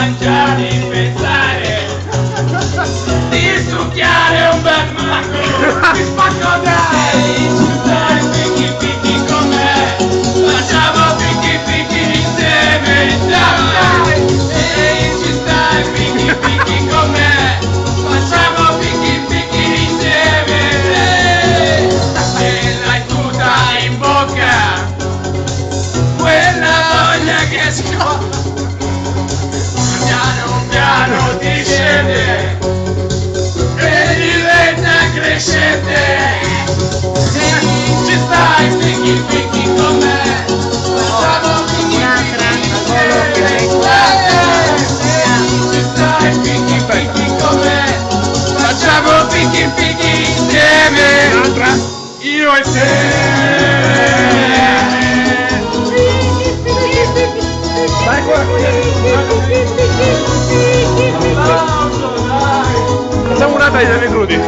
mangiare e pensare di succhiare un bel mango. Ti spacco dai, ci stai picchi picchi con me, facciamo picchi picchi insieme, dai, ehi ci stai picchi picchi con me, facciamo picchi picchi insieme, e l'hai tutta in bocca, quella voglia che scoppia. Piano piano ti scende e diventa crescente. Ci stai picchi picchi con me, facciamo picchi picchi insieme. Ci stai picchi picchi con me, facciamo picchi picchi insieme. Io e te. Dai qua, facciamo una taglia dei crudi.